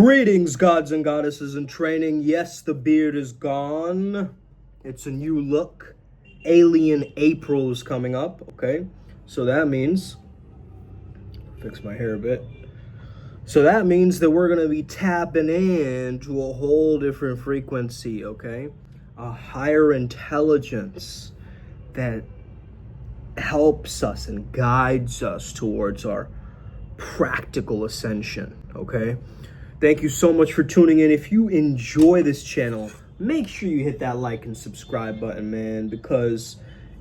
Greetings, gods and goddesses in training. Yes, the beard is gone. It's a new look. Alien April is coming up, okay? So that means, fix my hair a bit. So that means that we're gonna be tapping into a whole different frequency, okay? A higher intelligence that helps us and guides us towards our practical ascension, okay? Thank you so much for tuning in. If you enjoy this channel, make sure you hit that like and subscribe button, man, because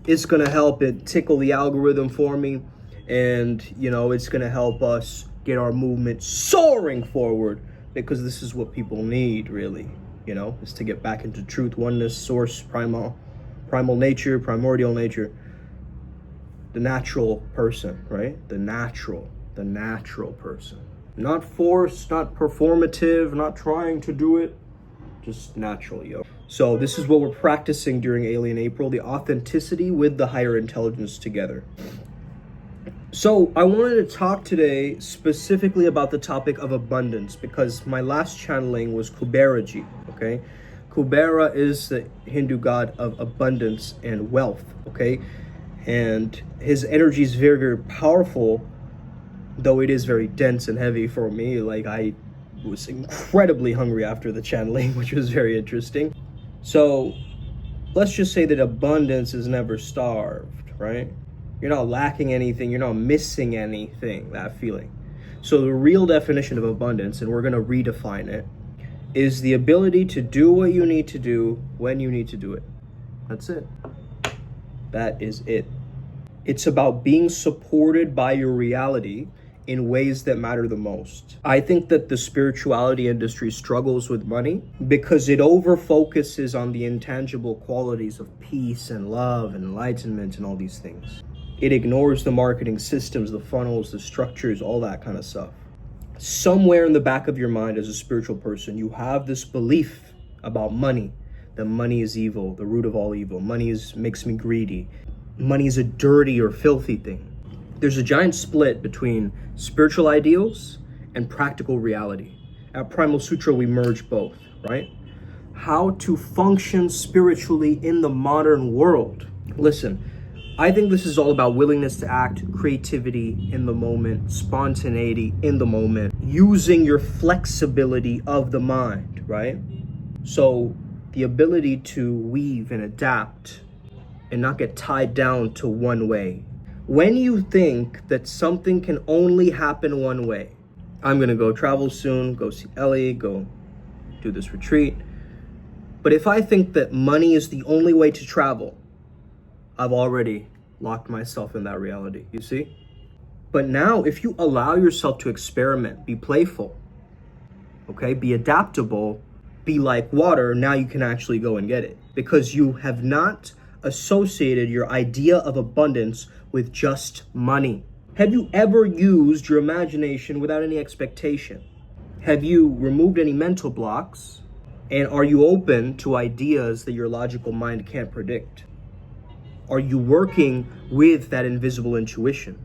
it's gonna help it tickle the algorithm for me, and it's gonna help us get our movement soaring forward, because this is what people need, really, is to get back into truth, oneness, source, primal nature, primordial nature, the natural person, right? The natural person. Not forced, not performative, not trying to do it, just natural, yo. So this is what we're practicing during Alien April, the authenticity with the higher intelligence together. So I wanted to talk today specifically about the topic of abundance, because my last channeling was Kuberaji, okay? Kubera is the Hindu god of abundance and wealth, okay? And his energy is very, very powerful, though it is very dense and heavy for me. Like, I was incredibly hungry after the channeling, which was very interesting. So let's just say that abundance is never starved, right? You're not lacking anything, you're not missing anything, that feeling. So the real definition of abundance, and we're gonna redefine it, is the ability to do what you need to do when you need to do it. That's it. That is it. It's about being supported by your reality in ways that matter the most. I think that the spirituality industry struggles with money because it over focuses on the intangible qualities of peace and love and enlightenment and all these things. It ignores the marketing systems, the funnels, the structures, all that kind of stuff. Somewhere in the back of your mind as a spiritual person, you have this belief about money, that money is evil, the root of all evil. Money makes me greedy. Money is a dirty or filthy thing. There's a giant split between spiritual ideals and practical reality. At Primal Sutra, we merge both, right? How to function spiritually in the modern world. Listen, I think this is all about willingness to act, creativity in the moment, spontaneity in the moment, using your flexibility of the mind, right? So the ability to weave and adapt and not get tied down to one way. When you think that something can only happen one way, I'm gonna go travel soon, go see Ellie, go do this retreat. But if I think that money is the only way to travel, I've already locked myself in that reality, you see? But now, if you allow yourself to experiment, be playful, okay? Be adaptable, be like water, now you can actually go and get it. Because you have not associated your idea of abundance with just money. Have you ever used your imagination without any expectation? Have you removed any mental blocks? And are you open to ideas that your logical mind can't predict? Are you working with that invisible intuition?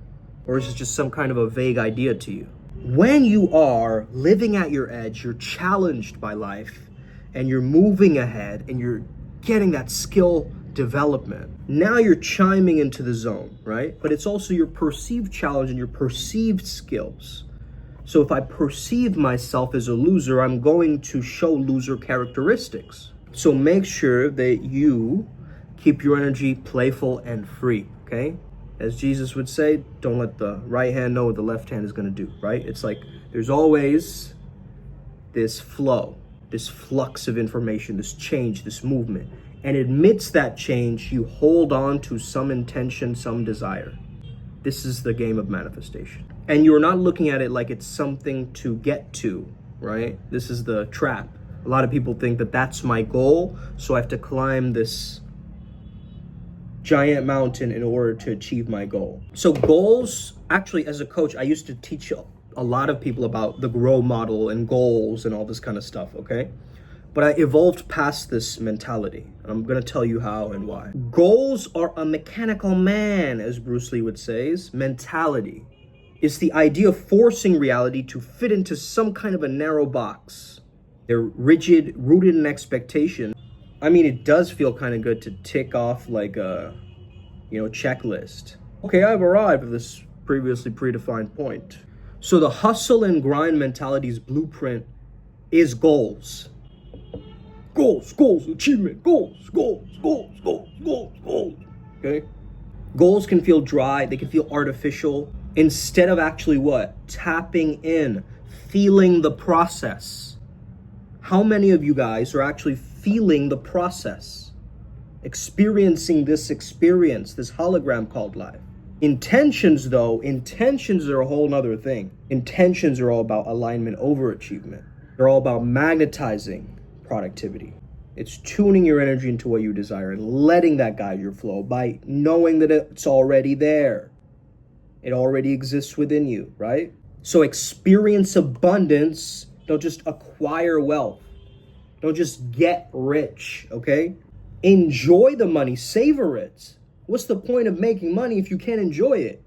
Or is it just some kind of a vague idea to you? When you are living at your edge, you're challenged by life, and you're moving ahead, and you're getting that skill development. Now you're chiming into the zone, right? But it's also your perceived challenge and your perceived skills. So if I perceive myself as a loser, I'm going to show loser characteristics. So make sure that you keep your energy playful and free, okay? As Jesus would say, don't let the right hand know what the left hand is gonna do, right? It's like there's always this flow, this flux of information, this change, this movement. And amidst that change, you hold on to some intention, some desire. This is the game of manifestation. And you're not looking at it like it's something to get to, right? This is the trap. A lot of people think that that's my goal, so I have to climb this giant mountain in order to achieve my goal. So goals, actually, as a coach, I used to teach a lot of people about the grow model and goals and all this kind of stuff, okay? But I evolved past this mentality. I'm gonna tell you how and why. Goals are a mechanical man, as Bruce Lee would say, mentality. It's the idea of forcing reality to fit into some kind of a narrow box. They're rigid, rooted in expectation. I mean, it does feel kind of good to tick off like a, checklist. Okay, I've arrived at this previously predefined point. So the hustle and grind mentality's blueprint is goals. Goals, achievement, goals. Okay? Goals can feel dry, they can feel artificial, instead of actually what? Tapping in, feeling the process. How many of you guys are actually feeling the process? Experiencing this experience, this hologram called life. Intentions are a whole nother thing. Intentions are all about alignment over achievement. They're all about magnetizing productivity. It's tuning your energy into what you desire and letting that guide your flow by knowing that it's already there. It already exists within you, right? So experience abundance. Don't just acquire wealth. Don't just get rich, okay? Enjoy the money, savor it. What's the point of making money if you can't enjoy it?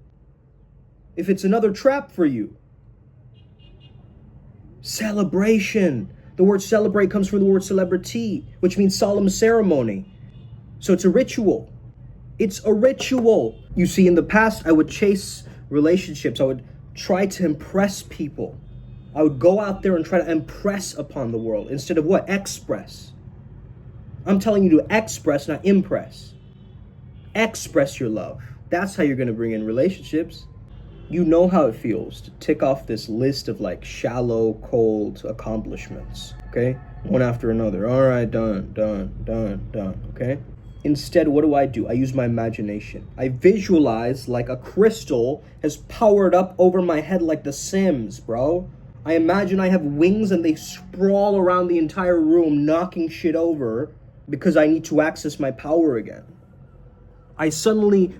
If it's another trap for you? Celebration. The word celebrate comes from the word celebrity, which means solemn ceremony. So it's a ritual. It's a ritual. You see, in the past, I would chase relationships. I would try to impress people. I would go out there and try to impress upon the world instead of what? Express. I'm telling you to express, not impress. Express your love. That's how you're going to bring in relationships. You know how it feels to tick off this list of like shallow, cold accomplishments, okay? One after another. All right, done, okay? Instead, what do? I use my imagination. I visualize like a crystal has powered up over my head like The Sims, bro. I imagine I have wings and they sprawl around the entire room, knocking shit over because I need to access my power again. I suddenly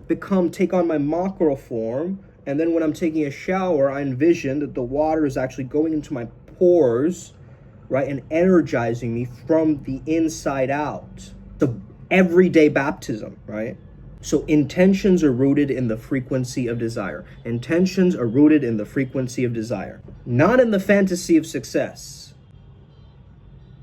take on my macro form, and then when I'm taking a shower, I envision that the water is actually going into my pores, right, and energizing me from the inside out. The everyday baptism, right? So intentions are rooted in the frequency of desire. Intentions are rooted in the frequency of desire, not in the fantasy of success.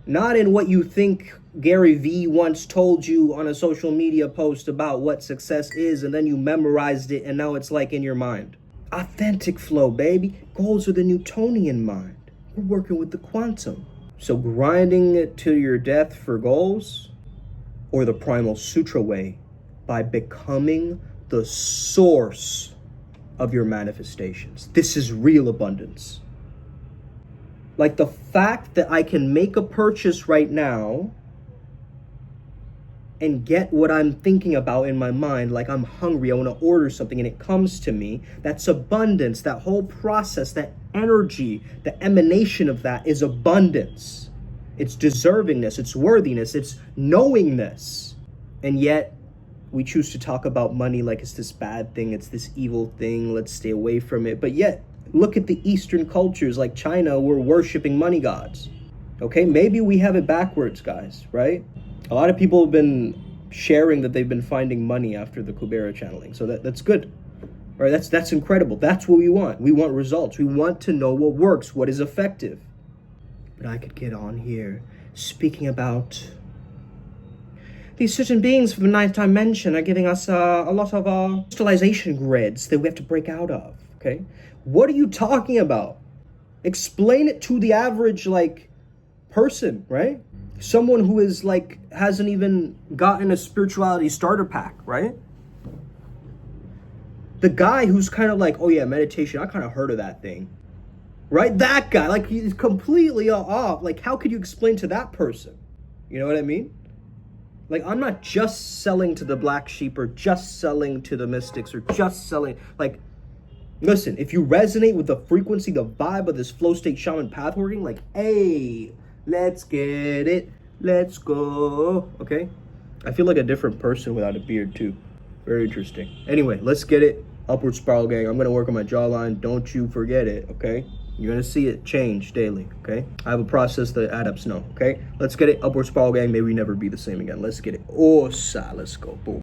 Not in what you think Gary Vee once told you on a social media post about what success is, and then you memorized it and now it's like in your mind. Authentic flow, baby. Goals are the Newtonian mind. We're working with the quantum. So grinding it to your death for goals, or the Primal Sutra way, by becoming the source of your manifestations. This is real abundance. Like the fact that I can make a purchase right now and get what I'm thinking about in my mind, like I'm hungry, I want to order something, and it comes to me. That's abundance. That whole process, that energy, the emanation of that is abundance. It's deservingness, it's worthiness, it's knowingness. And yet, we choose to talk about money like it's this bad thing, it's this evil thing, let's stay away from it. But yet, look at the Eastern cultures like China, we're worshiping money gods. Okay, maybe we have it backwards, guys, right? A lot of people have been sharing that they've been finding money after the Kubera channeling. So that's good. All right, that's incredible. That's what we want. We want results. We want to know what works, what is effective. But I could get on here speaking about these certain beings from the ninth dimension are giving us a lot of crystallization grids that we have to break out of, okay? What are you talking about? Explain it to the average, person, right? Someone who is, hasn't even gotten a spirituality starter pack, right? The guy who's kind of like, oh yeah, meditation, I kind of heard of that thing, right? That guy, he's completely off. How could you explain to that person? You know what I mean? I'm not just selling to the black sheep or just selling to the mystics or just selling, listen, if you resonate with the frequency, the vibe of this flow state shaman path working, hey, let's get it, let's go, okay? I feel like a different person without a beard too. Very interesting. Anyway, let's get it. Upward Spiral Gang. I'm gonna work on my jawline. Don't you forget it, okay? You're gonna see it change daily, okay? I have a process that adepts know, okay? Let's get it. Upward Spiral Gang. May we never be the same again. Let's get it. Osa, let's go. Boom.